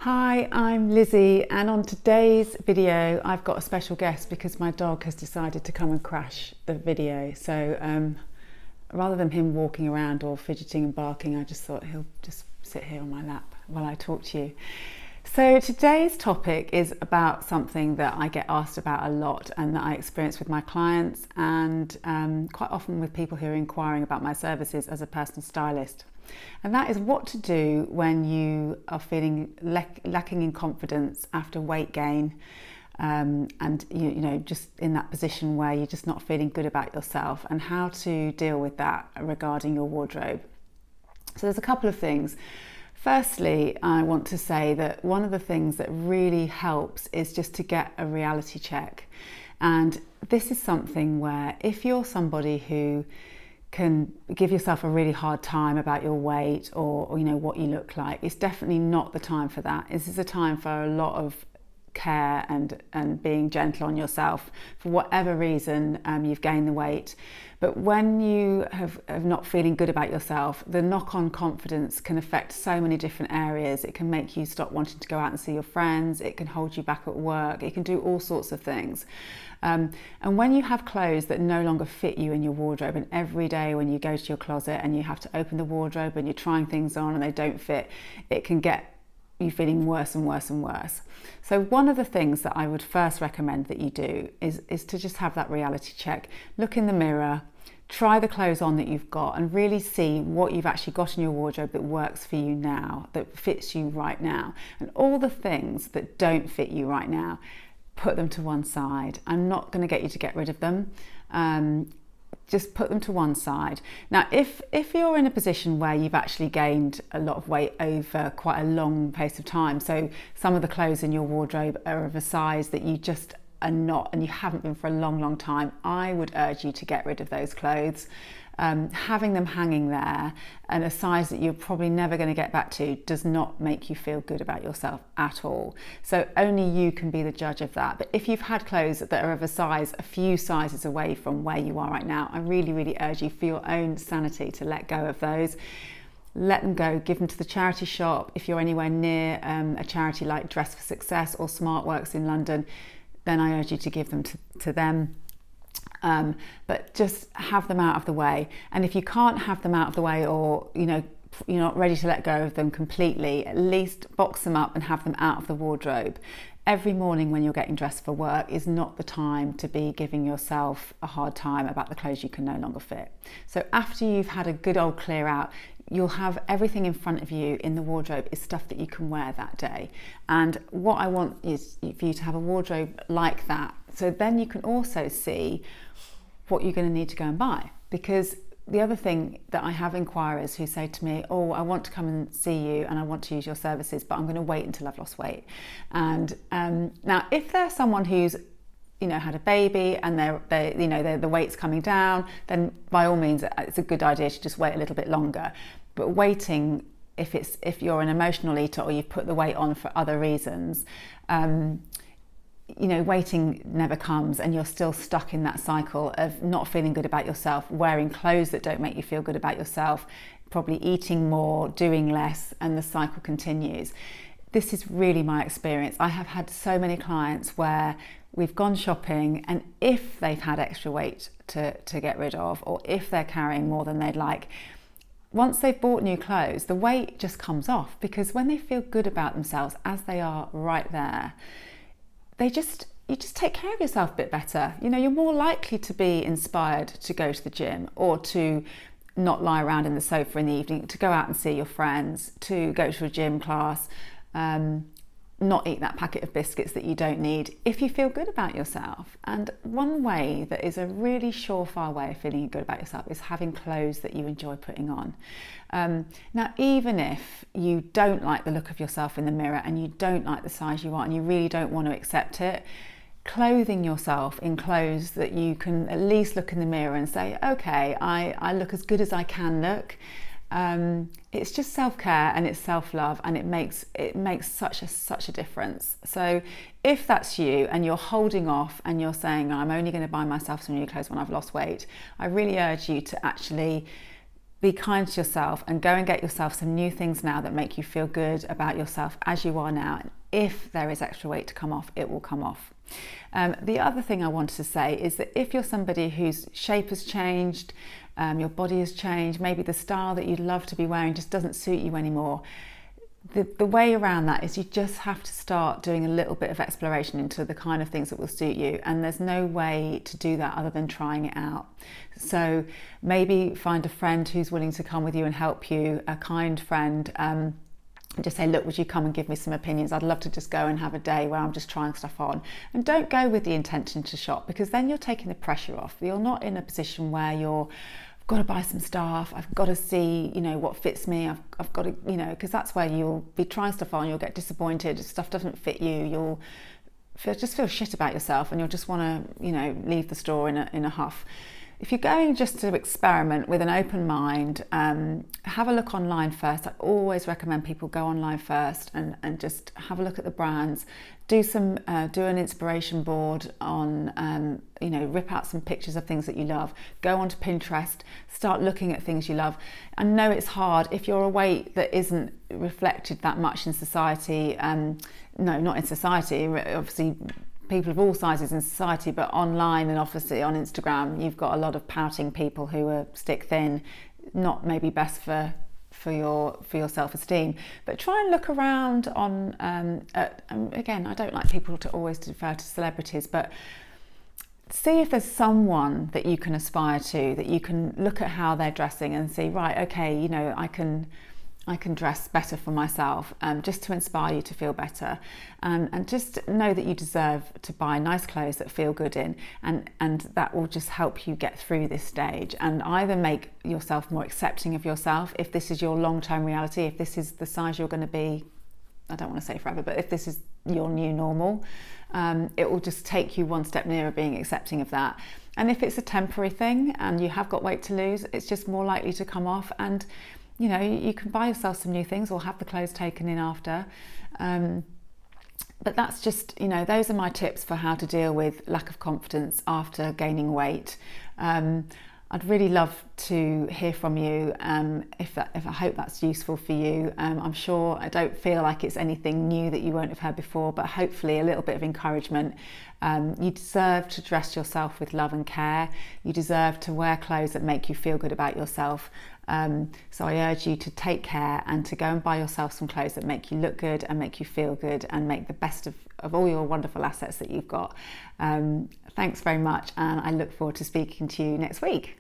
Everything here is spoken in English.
Hi, I'm Lizzie, and on today's video I've got a special guest because my dog has decided to come and crash the video. So rather than him walking around or fidgeting and barking, I just thought he'll just sit here on my lap while I talk to you. So today's topic is about something that I get asked about a lot and that I experience with my clients and quite often with people who are inquiring about my services as a personal stylist. And that is what to do when you are feeling lacking in confidence after weight gain and you know just in that position where you're just not feeling good about yourself, and how to deal with that regarding your wardrobe. So there's a couple of things. Firstly, I want to say that one of the things that really helps is just to get a reality check. And this is something where if you're somebody who can give yourself a really hard time about your weight or you know what you look like, it's definitely not the time for that. This is a time for a lot of care and being gentle on yourself for whatever reason you've gained the weight. But when you have not feeling good about yourself, the knock-on confidence can affect so many different areas. It can make you stop wanting to go out and see your friends. It can hold you back at work. It can do all sorts of things. And when you have clothes that no longer fit you in your wardrobe, and every day when you go to your closet and you have to open the wardrobe and you're trying things on and they don't fit, it can get you feeling worse and worse and worse. So one of the things that I would first recommend that you do is to just have that reality check. Look in the mirror, try the clothes on that you've got and really see what you've actually got in your wardrobe that works for you now, that fits you right now. And all the things that don't fit you right now, put them to one side. I'm not going to get you to get rid of them. Just put them to one side. Now, if you're in a position where you've actually gained a lot of weight over quite a long pace of time, so some of the clothes in your wardrobe are of a size that you just are not, and you haven't been for a long time, I would urge you to get rid of those clothes. Having them hanging there and a size that you're probably never going to get back to does not make you feel good about yourself at all. So only you can be the judge of that. But if you've had clothes that are of a size a few sizes away from where you are right now, I really urge you for your own sanity to let go of those. Let them go, give them to the charity shop. If you're anywhere near a charity like Dress for Success or SmartWorks in London, then I urge you to give them to them. But just have them out of the way. And if you can't have them out of the way, or you know you're not ready to let go of them completely, at least box them up and have them out of the wardrobe. Every morning when you're getting dressed for work is not the time to be giving yourself a hard time about the clothes you can no longer fit. So after you've had a good old clear out, you'll have everything in front of you in the wardrobe is stuff that you can wear that day. And what I want is for you to have a wardrobe like that. So then you can also see what you're going to need to go and buy. Because the other thing that I have inquirers who say to me, oh, I want to come and see you and I want to use your services, but I'm going to wait until I've lost weight. And now if they're someone who's had a baby and the weight's coming down, then by all means it's a good idea to just wait a little bit longer. But waiting, if you're an emotional eater or you've put the weight on for other reasons, waiting never comes, and you're still stuck in that cycle of not feeling good about yourself, wearing clothes that don't make you feel good about yourself, probably eating more, doing less, and the cycle continues. This is really my experience. I have had so many clients where we've gone shopping, and if they've had extra weight to get rid of, or if they're carrying more than they'd like, once they've bought new clothes, the weight just comes off, because when they feel good about themselves as they are right there, you just take care of yourself a bit better. You're more likely to be inspired to go to the gym, or to not lie around in the sofa in the evening, to go out and see your friends, to go to a gym class, not eat that packet of biscuits that you don't need, if you feel good about yourself. And one way that is a really surefire way of feeling good about yourself is having clothes that you enjoy putting on. Now, even if you don't like the look of yourself in the mirror and you don't like the size you are and you really don't want to accept it, clothing yourself in clothes that you can at least look in the mirror and say, okay, I look as good as I can look. It's just self-care and it's self-love, and it makes such a difference. So if that's you and you're holding off and you're saying, I'm only going to buy myself some new clothes when I've lost weight, I really urge you to actually be kind to yourself and go and get yourself some new things now that make you feel good about yourself as you are now. And if there is extra weight to come off, it will come off. The other thing I wanted to say is that if you're somebody whose shape has changed, your body has changed, maybe the style that you'd love to be wearing just doesn't suit you anymore, the way around that is you just have to start doing a little bit of exploration into the kind of things that will suit you, and there's no way to do that other than trying it out. So maybe find a friend who's willing to come with you and help you, a kind friend, and just say, look, would you come and give me some opinions? I'd love to just go and have a day where I'm just trying stuff on. And don't go with the intention to shop, because then you're taking the pressure off. You're not in a position where you're got to buy some stuff, I've got to see, what fits me, I've got to, because that's where you'll be trying stuff on, you'll get disappointed, stuff doesn't fit you, you'll just feel shit about yourself, and you'll just want to, leave the store in a huff. If you're going just to experiment with an open mind, have a look online first. I always recommend people go online first and just have a look at the brands. Do an inspiration board on, rip out some pictures of things that you love. Go onto Pinterest, start looking at things you love. I know it's hard if you're a weight that isn't reflected that much in society. No, not in society, obviously. People of all sizes in society, but online and obviously on Instagram, you've got a lot of pouting people who are stick thin, not maybe best for your self-esteem. But try and look around on. Again, I don't like people to always defer to celebrities, but see if there's someone that you can aspire to, that you can look at how they're dressing and see, right, okay, I can dress better for myself, just to inspire you to feel better, and just know that you deserve to buy nice clothes that feel good in, and that will just help you get through this stage and either make yourself more accepting of yourself, if this is your long-term reality, if this is the size you're going to be, I don't want to say forever, but if this is your new normal, it will just take you one step nearer being accepting of that. And if it's a temporary thing and you have got weight to lose, it's just more likely to come off, and you can buy yourself some new things or have the clothes taken in after. But that's just, those are my tips for how to deal with lack of confidence after gaining weight. I'd really love to hear from you if I hope that's useful for you. I'm sure I don't feel like it's anything new that you won't have heard before, but hopefully a little bit of encouragement. You deserve to dress yourself with love and care. You deserve to wear clothes that make you feel good about yourself. So I urge you to take care and to go and buy yourself some clothes that make you look good and make you feel good and make the best of all your wonderful assets that you've got. Thanks very much, and I look forward to speaking to you next week.